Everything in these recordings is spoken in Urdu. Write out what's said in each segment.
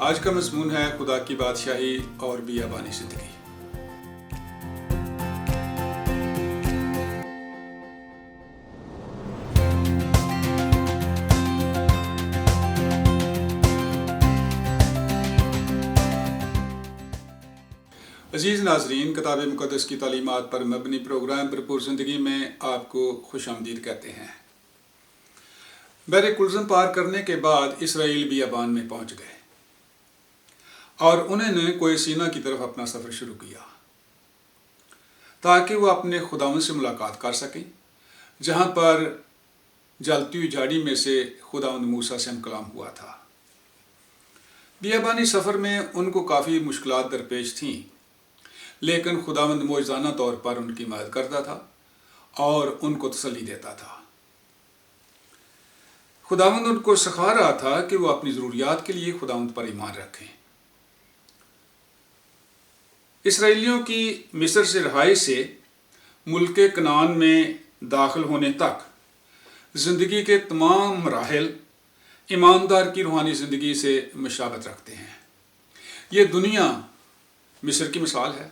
آج کا مضمون ہے خدا کی بادشاہی اور بیابانی زندگی۔ عزیز ناظرین، کتاب مقدس کی تعلیمات پر مبنی پروگرام بھرپور زندگی میں آپ کو خوش آمدید کہتے ہیں۔ بحر کلزم پار کرنے کے بعد اسرائیل بیابان میں پہنچ گئے اور انہوں نے کوہ سینا کی طرف اپنا سفر شروع کیا تاکہ وہ اپنے خداوند سے ملاقات کر سکیں، جہاں پر جلتی ہوئی جھاڑی میں سے خداوند موسیٰ سے کلام ہوا تھا۔ بیابانی سفر میں ان کو کافی مشکلات درپیش تھیں، لیکن خداوند معجزانہ طور پر ان کی مدد کرتا تھا اور ان کو تسلی دیتا تھا۔ خداوند ان کو سکھا رہا تھا کہ وہ اپنی ضروریات کے لیے خداوند پر ایمان رکھیں۔ اسرائیلیوں کی مصر سے رہائی سے ملک کنعان میں داخل ہونے تک زندگی کے تمام مراحل ایماندار کی روحانی زندگی سے مشابہت رکھتے ہیں۔ یہ دنیا مصر کی مثال ہے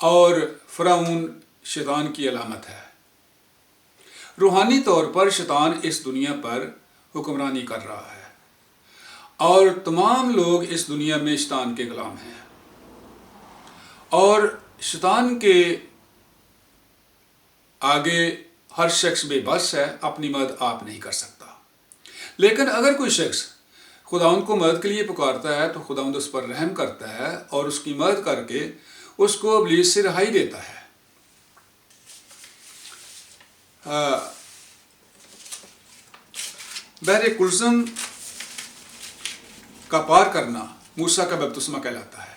اور فرعون شیطان کی علامت ہے۔ روحانی طور پر شیطان اس دنیا پر حکمرانی کر رہا ہے اور تمام لوگ اس دنیا میں شیطان کے غلام ہیں، اور شیطان کے آگے ہر شخص بے بس ہے، اپنی مدد آپ نہیں کر سکتا۔ لیکن اگر کوئی شخص خداوند کو مدد کے لیے پکارتا ہے تو خداوند اس پر رحم کرتا ہے اور اس کی مدد کر کے اس کو ابلیس سے رہائی دیتا ہے۔ بحر کلزم کا پار کرنا موسیٰ کا بپتسمہ کہلاتا ہے،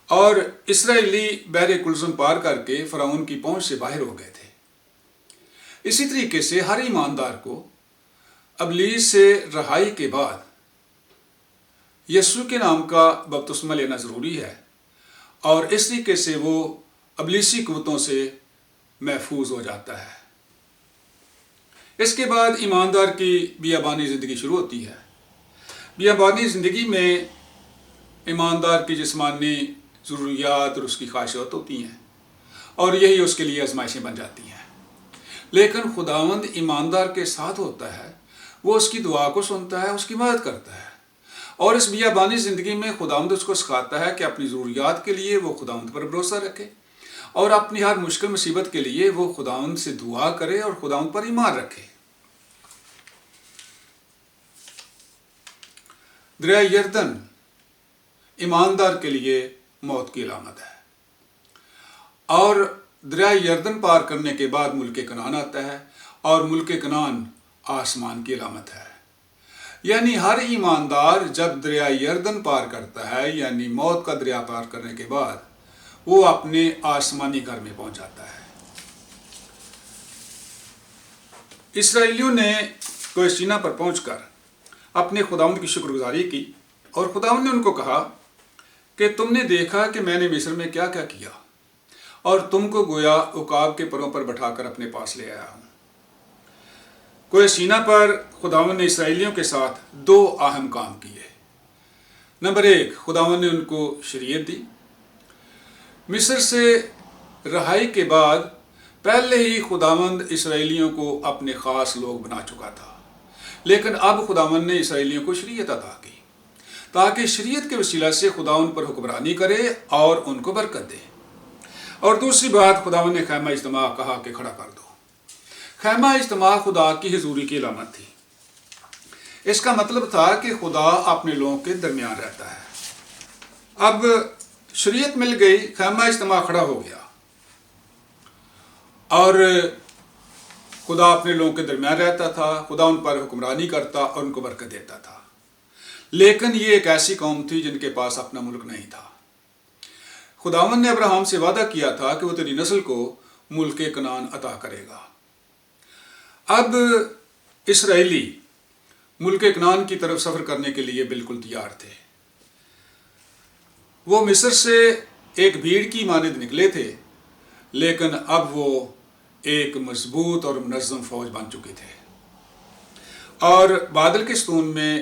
اور اسرائیلی بحر کلزم پار کر کے فرعون کی پہنچ سے باہر ہو گئے تھے۔ اسی طریقے سے ہر ایماندار کو ابلیس سے رہائی کے بعد یسوع کے نام کا بپتسمہ لینا ضروری ہے، اور اس طریقے سے وہ ابلیسی قوتوں سے محفوظ ہو جاتا ہے۔ اس کے بعد ایماندار کی بیابانی زندگی شروع ہوتی ہے۔ بیابانی زندگی میں ایماندار کی جسمانی ضروریات اور اس کی خواہشات ہوتی ہیں، اور یہی اس کے لیے آزمائشیں بن جاتی ہیں۔ لیکن خداوند ایماندار کے ساتھ ہوتا ہے، وہ اس کی دعا کو سنتا ہے، اس کی مدد کرتا ہے، اور اس بیابانی زندگی میں خداوند اس کو سکھاتا ہے کہ اپنی ضروریات کے لیے وہ خداوند پر بھروسہ رکھے، اور اپنی ہر مشکل مصیبت کے لیے وہ خداوند سے دعا کرے اور خداوند پر ایمان رکھے۔ دریائے یردن ایماندار کے لیے موت کی علامت ہے، اور دریائے یردن پار کرنے کے بعد ملک کنعان آتا ہے، اور ملک کنعان آسمان کی علامت ہے۔ یعنی ہر ایماندار جب دریائے یردن پار کرتا ہے، یعنی موت کا دریا پار کرنے کے بعد، وہ اپنے آسمانی گھر میں پہنچ جاتا ہے۔ اسرائیلیوں نے کوہ سینا پر پہنچ کر اپنے خداوند کی شکر گزاری کی، اور خداوند نے ان کو کہا کہ تم نے دیکھا کہ میں نے مصر میں کیا کیا کیا، اور تم کو گویا عقاب کے پروں پر بٹھا کر اپنے پاس لے آیا ہوں۔ کوہ سینا پر خداوند نے اسرائیلیوں کے ساتھ دو اہم کام کیے۔ نمبر ایک، خداوند نے ان کو شریعت دی۔ مصر سے رہائی کے بعد پہلے ہی خداوند اسرائیلیوں کو اپنے خاص لوگ بنا چکا تھا، لیکن اب خداوند نے اسرائیلیوں کو شریعت عطا کی تاکہ شریعت کے وسیلہ سے خداوند پر حکمرانی کرے اور ان کو برکت دے۔ اور دوسری بات، خداوند نے خیمہ اجتماع کہا کہ کھڑا کر دو۔ خیمہ اجتماع خدا کی حضوری کی علامت تھی۔ اس کا مطلب تھا کہ خدا اپنے لوگوں کے درمیان رہتا ہے۔ اب شریعت مل گئی، خیمہ اجتماع کھڑا ہو گیا، اور خدا اپنے لوگوں کے درمیان رہتا تھا، خدا ان پر حکمرانی کرتا اور ان کو برکت دیتا تھا۔ لیکن یہ ایک ایسی قوم تھی جن کے پاس اپنا ملک نہیں تھا۔ خداوند نے ابراہیم سے وعدہ کیا تھا کہ وہ تیری نسل کو ملک کنعان عطا کرے گا۔ اب اسرائیلی ملک کنعان کی طرف سفر کرنے کے لیے بالکل تیار تھے۔ وہ مصر سے ایک بھیڑ کی مانند نکلے تھے، لیکن اب وہ ایک مضبوط اور منظم فوج بن چکے تھے، اور بادل کے ستون میں